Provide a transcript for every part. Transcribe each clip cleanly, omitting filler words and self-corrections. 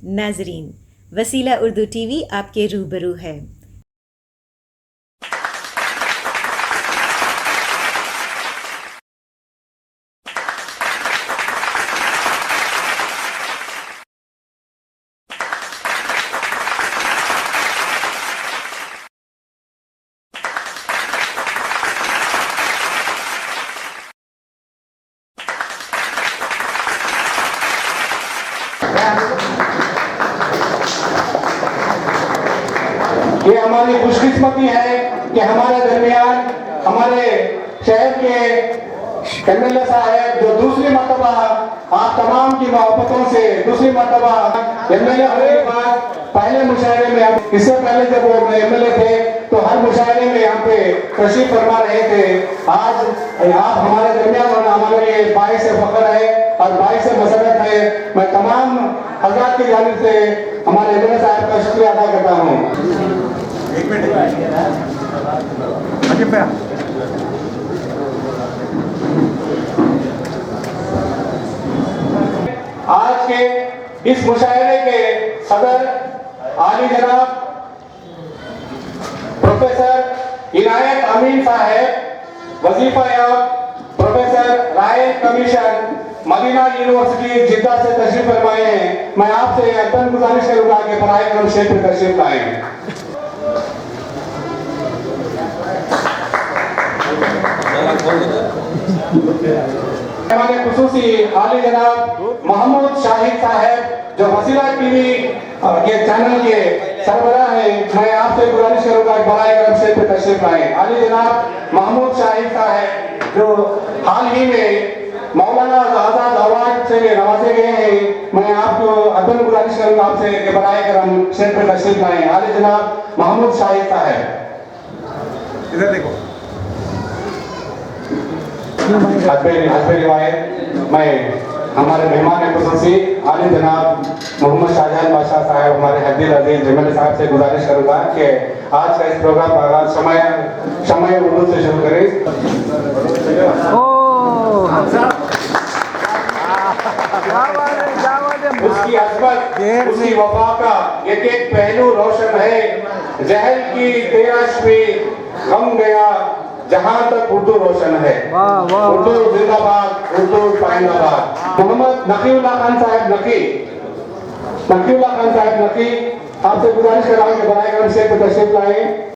ناظرین، وسیلہ Urdu T V آپ کے روبرو ہے۔ یہ ہماری خوش قسمتی ہے کہ ہمارے درمیان ہمارے شہر کے ایم ایل اے صاحب جو دوسری مرتبہ آپ تمام کی محبتوں سے دوسری مرتبہ ایم ایل اے ہونے کے بعد پہلے مشاعرے میں اس سے پہلے جب وہ ایم ایل اے تھے تو ہر مشاعرے میں یہاں پہ تشریف فرما رہے تھے۔ آج آپ ہمارے درمیان ہونا ہمارے لیے باعث فخر ہے اور باعث مسرت ہے۔ میں تمام حضرات کی جانب سے ہمارے ایم ایل اے صاحب کا شکریہ ادا کرتا ہوں۔ آج کے اس مشاعرے کے صدر عالی جناب پروفیسر عنایت امین صاحب، وظیفہ یاب professor royal commission Madinah university Jeddah سے تشریف فرمائے ہیں۔ میں آپ سے اپن گزارش کروں گا کہ برائے کرم اسٹیج پر تشریف لائیں۔ ہمارے خصوصی عالی جناب محمود شاہد صاحب جو وسیلہ ٹی وی کے چینل کے سربراہ ہیں، میں آپ سے گزارش کروں گا کہ برائے کرم اسٹیج پر تشریف لائیں۔ عالی جناب محمود شاہد صاحب جو حال ہی میں مولانا آزاد ایوارڈ سے نوازے گئے ہیں، میں آپ کو ادب گزارش کروں گا آپ سے کہ برائے کرم اسٹیج پر تشریف لائیں۔ عالی جناب محمود شاہد صاحب ادھر دیکھو۔ حسب روایت میں ہمارے مہمان خصوصی عالی جناب محمد شاہجہان بادشاہ صاحب ہمارے حدیث عزیز جمل صاحب سے گزارش کروں گا کہ آج کا اس پروگرام کا آغاز شمع اردو سے شروع کریں۔ اس کی عظمت، اس کی وفا کا ایک ایک پہلو روشن ہے۔ جہل کی تیرش میں غم گیا جہاں تک اردو روشن ہے۔ اردو زندہ باد، اردو پائندہ باد۔ محمد نقی اللہ خان صاحب نقی آپ سے گزارش کر رہا ہوں کہ برائے کرم اسٹیج پر تشریف لائیں۔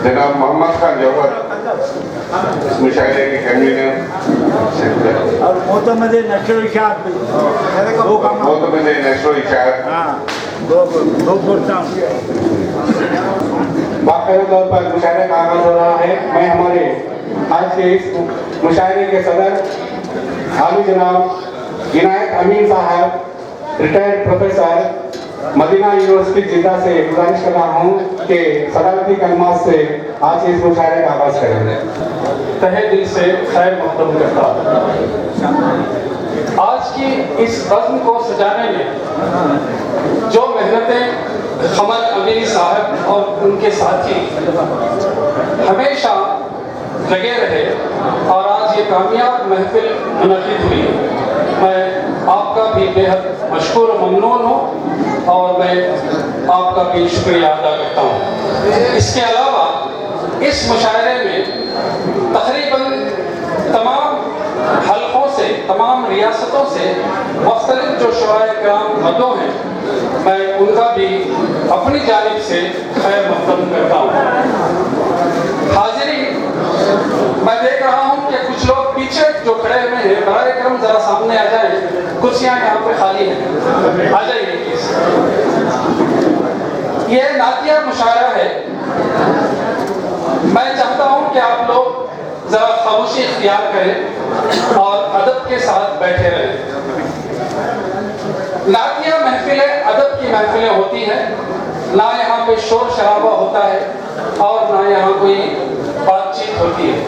جناب محمد خان جوہر اس مشاعرے کے کنوینر اور معتمد نشر اشاعت باقاعدہ طور پر مشاعرے کا آغاز ہو رہا ہے۔ میں ہمارے آج کے اس مشاعرے کے صدر عالی جناب عنایت امین صاحب retired professor Madinah university Jeddah سے گزارش کر رہا ہوں کہ صدارتی کلمات سے آج اس مشاعرے کا آغاز کریں۔ تہہ دل سے خیر مقدم کرتا ہوں۔ آج کی اس رسم کو سجانے میں جو محنتیں قمر امین صاحب اور ان کے ساتھی ہمیشہ لگے رہے اور آج یہ کامیاب محفل منعقد ہوئی، میں آپ کا بھی بے حد مشکور و ممنون ہوں اور میں آپ کا بھی شکریہ ادا کرتا ہوں۔ اس کے علاوہ اس مشاعرے میں تقریباً تمام حلقوں سے، تمام ریاستوں سے مختلف جو شعراء کرام مدعو ہیں، میں ان کا بھی اپنی جانب سے خیر مقدم کرتا ہوں۔ حاضرین، میں دیکھ رہا ہوں کہ کچھ لوگ پیچھے جو کھڑے ہوئے ہیں، برائے کرم ذرا سامنے آ جائیں، کرسیاں یہاں پہ خالی ہیں، آ جائیے پلیز۔ یہ نعتیہ مشاعرہ ہے۔ میں چاہتا ہوں کہ آپ لوگ ذرا خاموشی اختیار کریں اور ادب کے ساتھ بیٹھے رہیں۔ نعتیہ محفلیں ادب کی محفلیں ہوتی ہیں، نہ یہاں پہ شور شرابہ ہوتا ہے اور نہ یہاں کوئی بات چیت ہوتی ہے،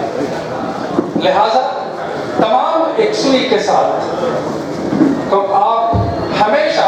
لہذا تمام یکسوئی کے ساتھ تو آپ ہمیشہ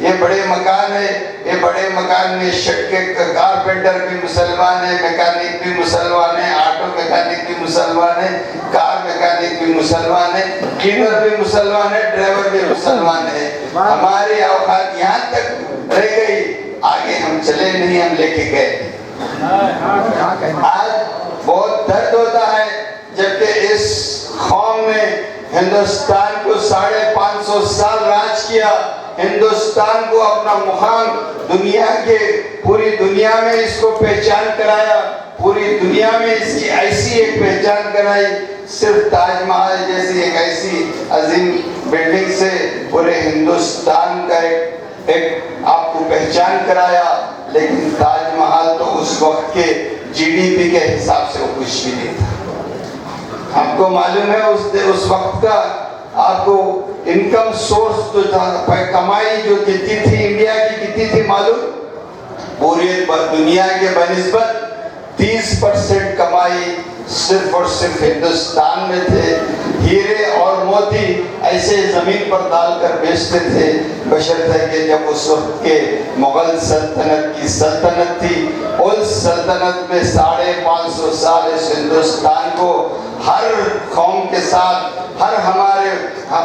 یہ بڑے مکان ہے، یہ بڑے مکان میں کارپینٹر بھی مسلمان ہیں، میکینک بھی مسلمان ہیں، آٹو میکینک بھی مسلمان ہیں، کار میکینک بھی مسلمان ہیں، کلینر بھی مسلمان ہے، ڈرائیور بھی مسلمان ہے۔ ہماری اوقات یہاں تک رہ گئی، آگے ہم چلے نہیں، ہم لے کے گئے۔ آج بہت درد ہوتا ہے جبکہ اس قوم نے ہندوستان کو 550 سال راج کیا، ہندوستان کو اپنا مقام دنیا کے پوری دنیا میں اس کو پہچان کرایا، پوری دنیا میں اس کی ایسی ایک پہچان کرائی، صرف تاج محل جیسی ایک ایسی عظیم بلڈنگ سے پورے ہندوستان کا ایک آپ کو پہچان کرایا، لیکن تاج محل تو اس وقت کے GDP کے حساب سے وہ کچھ بھی نہیں تھا۔ آپ کو معلوم ہے اس وقت کا آپ کو انکم سورس جو تھا، کمائی جو کتنی تھی انڈیا کی کتنی تھی معلوم؟ پوری دنیا کے بنسبت 30% کمائی صرف اور صرف ہندوستان میں تھے۔ ہیرے اور موتی ایسے زمین پر ڈال کر بیچتے تھے، بشرطے کہ جب اس وقت کے مغل سلطنت کی سلطنت تھی، اس سلطنت میں 550 سال اس ہندوستان کو ہر قوم کے ساتھ، ہر ہمارے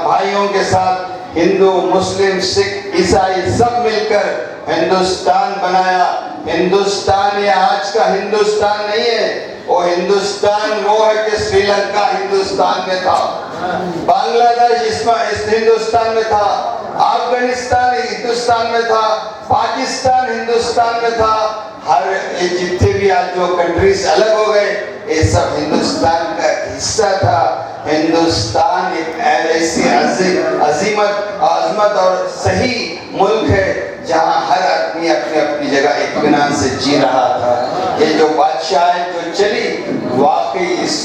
بھائیوں کے ساتھ، ہندو مسلم سکھ عیسائی سب مل کر ہندوستان بنایا۔ ہندوستان یہ آج کا ہندوستان نہیں ہے، وہ ہندوستان وہ ہے کہ سری لنکا ہندوستان میں تھا، بنگلہ دیش اس ہندوستان میں تھا، افغانستان ہندوستان میں تھا، پاکستان ہندوستان میں تھا، ہر جتنے بھی آج جو کنٹریز الگ ہو گئے یہ سب ہندوستان کا حصہ تھا۔ ہندوستان ایک ایسی عظمت اور صحیح ملک ہے جہاں ہر آدمی اپنی اپنی جگہ اطمینان سے جی رہا تھا۔ یہ جو بادشاہت جو چلی واقعی اس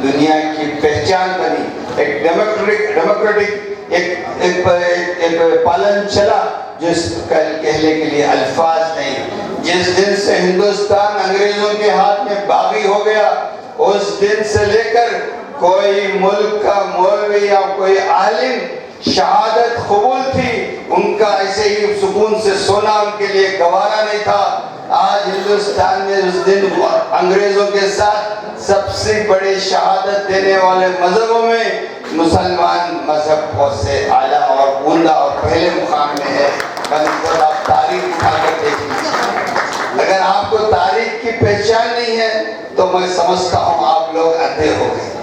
دنیا کی پہچان بنی، ایک ڈیموکریٹک ایک پالن چلا جس کہنے کے لیے الفاظ نہیں۔ جس دن سے ہندوستان انگریزوں کے ہاتھ میں باغی ہو گیا، اس دن سے لے کر کوئی ملک کا مولوی یا کوئی عالم شہادت قبول تھی، ان کا ایسے ہی سکون سے سونا ان کے لیے گوارا نہیں تھا۔ آج ہندوستان میں اس دن انگریزوں کے ساتھ سب سے بڑی شہادت دینے والے مذہبوں میں مسلمان مذہب بہت سے اعلیٰ اور عمدہ اور پہلے مقام میں ہے۔ آپ تاریخ اٹھا کر دیکھ لیجیے، اگر آپ کو تاریخ کی پہچان نہیں ہے تو میں سمجھتا ہوں آپ لوگ اندھے ہو گئے۔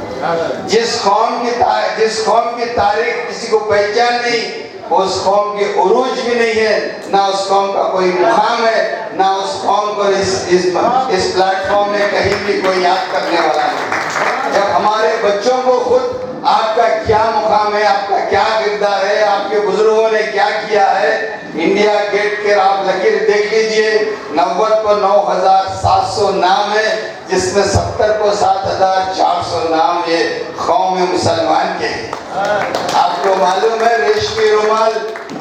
جس قوم کی تاریخ کسی کو پہچان نہیں، اس قوم کی عروج بھی نہیں ہے، نہ اس قوم کا کوئی مقام ہے، نہ اس قوم کو اس پلیٹ فارم میں کہیں بھی کوئی یاد کرنے والا نہیں۔ جب ہمارے بچوں کو خود آپ کا کیا مقام ہے، آپ کا کیا کردار ہے، آپ کے بزرگوں نے کیا کیا ہے، انڈیا گیٹ کے آپ لکیر دیکھ لیجئے، 90 پر 9700 نام ہے، جس میں 70 کو 7400 نام یہ قوم مسلمان کے ہیں۔ آپ کو معلوم ہے ریشمی رومال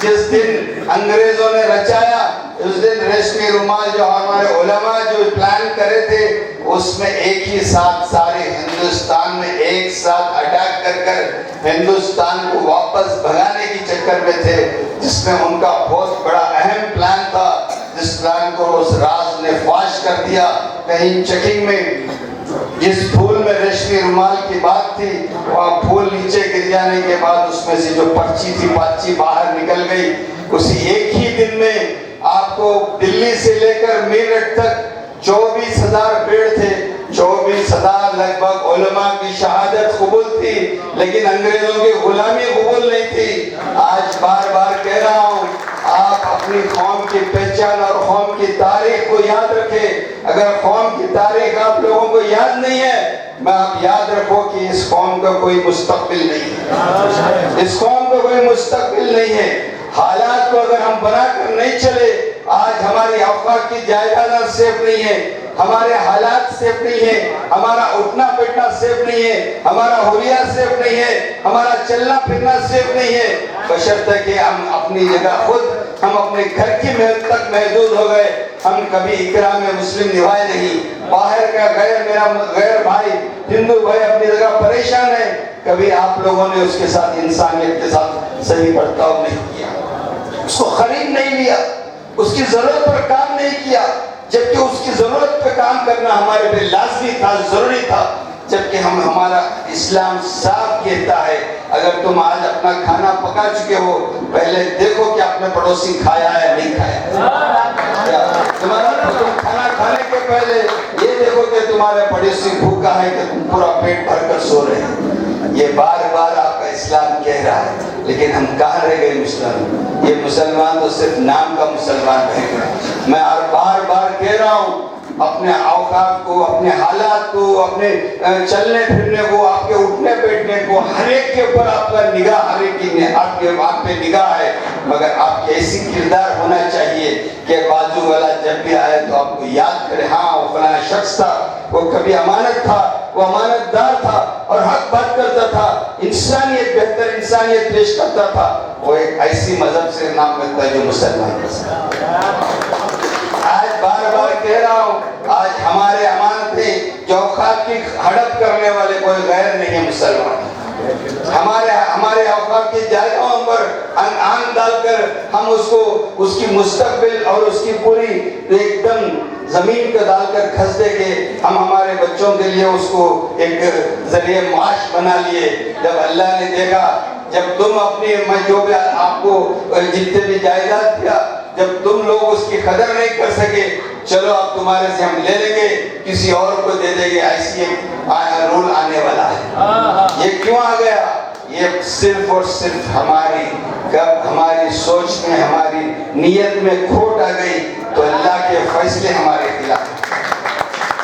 جس دن انگریزوں نے رچایا، اس دن ریشمی رومال جو ہمارے علماء جو پلان کرے تھے، اس میں ایک ہی ساتھ سارے ہندوستان میں ایک ساتھ اٹیک کر ہندوستان کو واپس بھگانے کی چکر میں تھے، جس میں ان کا بہت بڑا اہم پلان تھا، جس پلان کو اس راز نے فاش کر دیا۔ کہیں چیکنگ میں جس پھول میں ریشمی رومال کی بات تھی، وہاں پھول نیچے گر جانے کے بعد اس میں سے جو پرچی تھی پرچی باہر نکل گئی۔ اسی ایک ہی دن میں آپ کو دلی سے لے کر میرٹھ تک 24,000 پیڑ تھے، 24,000 لگ بھگ علماء کی شہادت قبول تھی، لیکن انگریزوں کی غلامی قبول نہیں تھی۔ آج بار بار کہہ رہا ہوں، آپ اپنی قوم کی پہچان اور قوم کی تاریخ کو یاد رکھیں۔ اگر قوم کی تاریخ آپ لوگوں کو یاد نہیں ہے، میں آپ یاد رکھو کہ اس قوم کا کوئی مستقبل نہیں ہے، اس قوم کا کوئی مستقبل نہیں ہے۔ حالات کو اگر ہم بنا کر نہیں چلے، آج ہماری اوقات کی جائیداد سیف نہیں ہے، ہمارے حالات سیف نہیں ہے، ہمارا اٹھنا بیٹھنا سیف نہیں ہے، ہمارا حلیہ سیف نہیں ہے، ہمارا چلنا پھرنا سیف نہیں ہے، بشرطے کہ ہم اپنی جگہ خود ہم اپنے گھر کی محنت تک محدود ہو گئے۔ ہم کبھی اکرام مسلم نبھائے نہیں. باہر کا غیر بھائی ہندو بھائی اپنی جگہ پریشان ہے, کبھی آپ لوگوں نے اس کے ساتھ انسانیت کے ساتھ صحیح برتاؤ نہیں کیا, اس کو خرید نہیں لیا, اس کی ضرورت پر کام نہیں کیا, جبکہ اس کی ضرورت پہ کام کرنا ہمارے پہ لازمی تھا, ضروری تھا. جبکہ ہمارا اسلام صاف کہتا ہے اگر تم آج اپنا کھانا پکا چکے ہو پہلے دیکھو کہ اپنے پڑوسی کھایا ہے نہیں کھایا. تمہارا کھانا کھانے کے پہلے یہ دیکھو کہ تمہارے پڑوسی بھوکا ہے کہ تم پورا پیٹ بھر کر سو رہے ہیں. یہ بار بار آپ کا اسلام کہہ رہا ہے, لیکن ہم کہاں رہ گئے مسلمان؟ یہ مسلمان تو صرف نام کا مسلمان رہ گئے. میں بار بار کہہ رہا ہوں, اپنے اوقات کو, اپنے حالات کو, اپنے چلنے پھرنے کو, آپ کے اٹھنے بیٹھنے کو, ہر ایک کے اوپر آپ کا نگاہ, ہر ایک کی آپ پہ نگاہ ہے, مگر آپ کی ایسی کردار ہونا چاہیے کہ بازو والا جب بھی آئے تو آپ کو یاد کرے, ہاں وہ فلاں شخص تھا, وہ کبھی امانت تھا, وہ امانت دار تھا اور حق بات کرتا تھا, انسانیت, بہتر انسانیت پیش کرتا تھا. وہ ایک ایسی مذہب سے نام رکھتا ہے جو مسلمان ہے. آج بار بار کہہ رہا ہوں, آج ہمارے امانتیں جو اوقات کی ہڑپ کرنے والے کوئی غیر نہیں ہے مسلمان. ہمارے اوقات کی جائیدادوں پر آنکھ ڈال کر ہم اس کی مستقبل اور اس کی پوری ایک دم زمین پہ ڈال کر کھس دے کے ہم ہمارے بچوں کے لیے اس کو ایک ذریعہ معاش بنا لیے. جب اللہ نے دیکھا, جب تم اپنی جو بھی آپ کو جتنے بھی جائیداد دیا, جب تم لوگ اس کی قدر نہیں کر سکے, چلو اب تمہارے سے ہم لے لیں گے, کسی اور کو دے دیں گے, ایسی ایک رول آنے والا ہے. یہ کیوں آ گیا؟ یہ صرف اور صرف ہماری سوچ میں, ہماری نیت میں کھوٹ آ گئی تو اللہ کے فیصلے ہمارے خلاف.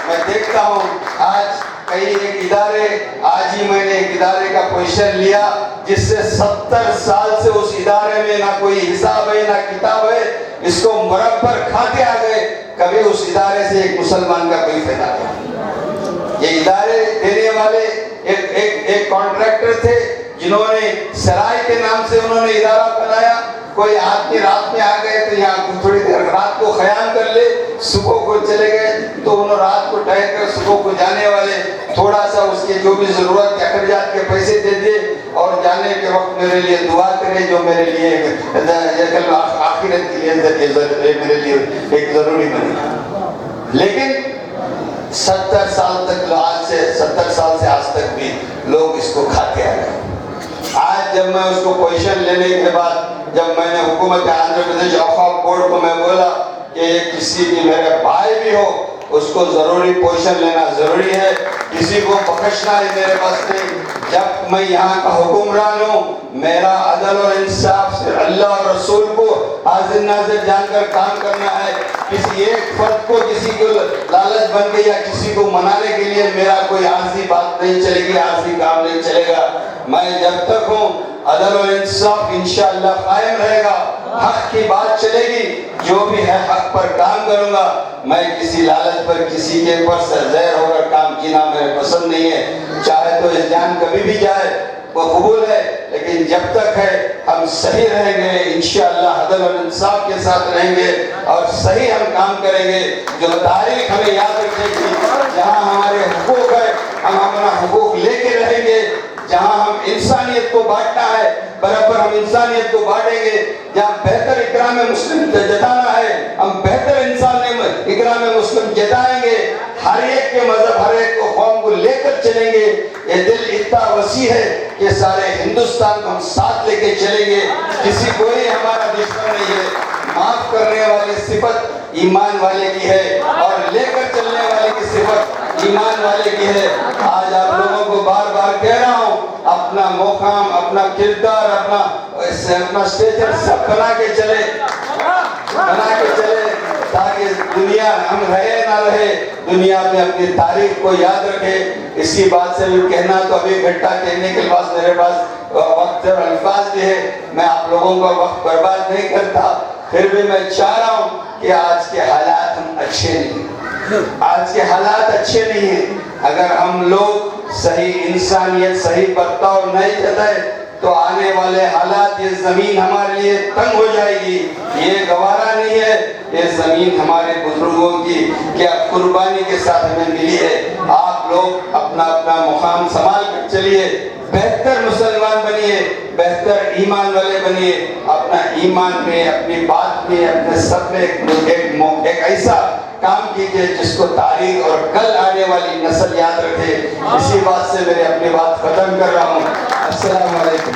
میں دیکھتا ہوں آج کئی ایک ادارے, آج ہی میں نے ایک ادارے کا پوزیشن لیا جس سے 70 سال سے اس ادارے میں نہ کوئی حساب ہے نہ کتاب ہے, اس کو مربر کھاتے آ گئے, کبھی اس ادارے سے ایک مسلمان کا کوئی فائدہ نہیں. یہ ادارے دینے والے ایک کانٹریکٹر تھے جنہوں نے سرائے کے نام سے انہوں نے ادارہ بنایا. کوئی آدمی رات میں آ گئے تو یہاں تھوڑی دیر رات کو خیام کر لے, صبح کو چلے گئے, تو انہوں رات کو ٹہل کر صبح کو جانے والے تھوڑا سا اس کے جو بھی ضرورت کے اخراجات کے پیسے دے دے اور جانے کے وقت میرے لیے دعا کرے, جو میرے لیے آخرت کے لیے میرے لیے ایک ضروری بنے. لیکن 70 سال تک, آج سے 70 سال سے آج تک بھی لوگ اس کو کھاتے آ گئے. آج جب میں اس کو پوزیشن لینے کے بعد, جب میں نے حکومت آندھرا پردیش اوقاف بورڈ کو میں بولا کہ یہ کسی بھی میرے بھائی بھی ہو اس کو ضروری پوزیشن لینا ضروری ہے, کسی کو بخشنا ہے میرے پاس نہیں. جب میں یہاں کا حکمران ہوں, میرا عدل اور انصاف صرف اللہ اور رسول کو حاضر ناظر جان کر کام کرنا ہے. کسی ایک فرد کو, کسی کو لالچ بن کے یا کسی کو منانے کے لیے میرا کوئی عارضی بات نہیں چلے گی, عارضی کام نہیں چلے گا. میں جب تک ہوں عدل اور انصاف انشاءاللہ قائم رہے گا, حق کی بات چلے گی, جو بھی ہے حق پر کام کروں گا. میں کسی لالچ پر, کسی کے پر سرزیر ہو کر کام جینا میرے پسند نہیں ہے. چاہے تو اس جان کبھی بھی جائے وہ قبول ہے, لیکن جب تک ہے ہم صحیح رہیں گے انشاءاللہ, عدل اور انصاف کے ساتھ رہیں گے اور صحیح ہم کام کریں گے. جو تاریخ ہمیں یاد رکھے گی, جہاں ہمارے حقوق ہے ہم اپنا حقوق لے کے رہیں گے. جہاں ہم انسانیت کو بانٹنا ہے برابر ہم انسانیت کو بانٹیں گے. جہاں بہتر اکرام مسلم جتانا ہے ہم بہتر اکرام مسلم جتائیں گے. ہر ایک کے مذہب, ہر ایک کو قوم کو لے کر چلیں گے. یہ دل اتنا وسیع ہے کہ سارے ہندوستان کو ہم ساتھ لے کے چلیں گے. کسی کوئی ہمارا دشمن نہیں ہے. معاف کرنے والی صفت ایمان والے کی ہے اور لے کر چلنے والے کی صفت ایمان والے کی ہے. آج آپ لوگوں کو بار بار کہہ رہا ہوں, اپنا مقام, اپنا کردار, اپنا اسٹیچر سب بنا کے چلے, تاکہ دنیا ہم رہے نہ رہے, دنیا میں اپنی تاریخ کو یاد رکھے. اسی بات سے بھی کہنا تو ابھی گھٹا کہنے کے پاس میرے پاس وقت اور الفاظ بھی ہے, میں آپ لوگوں کا وقت برباد نہیں کرتا. پھر بھی میں چاہ رہا ہوں کہ آج کے حالات ہم اچھے نہیں, آج کے حالات اچھے نہیں ہیں. اگر ہم لوگ صحیح انسانیت, صحیح برتاؤ نہیں جتائے تو آنے والے حالات یہ زمین ہمارے لیے تنگ ہو جائے گی. یہ گوارا نہیں ہے. یہ زمین ہمارے بزرگوں کی کیا قربانی کے ساتھ ہمیں ملی ہے. آپ لوگ اپنا اپنا مقام سنبھال کر چلیے. بہتر مسلمان بنیے, بہتر ایمان والے بنیے. اپنا ایمان میں, اپنی بات میں, اپنے سب میں ایک ایسا کام کیجئے جس کو تاریخ اور کل آنے والی نسل یاد رکھے. اسی بات سے میں اپنی بات ختم کر رہا ہوں. السلام علیکم.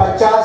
50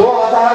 2000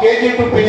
KG to PG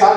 7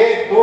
1, 2,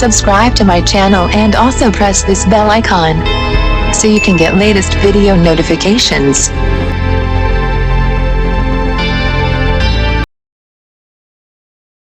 Subscribe to my channel and also press this bell icon so you can get latest video notifications.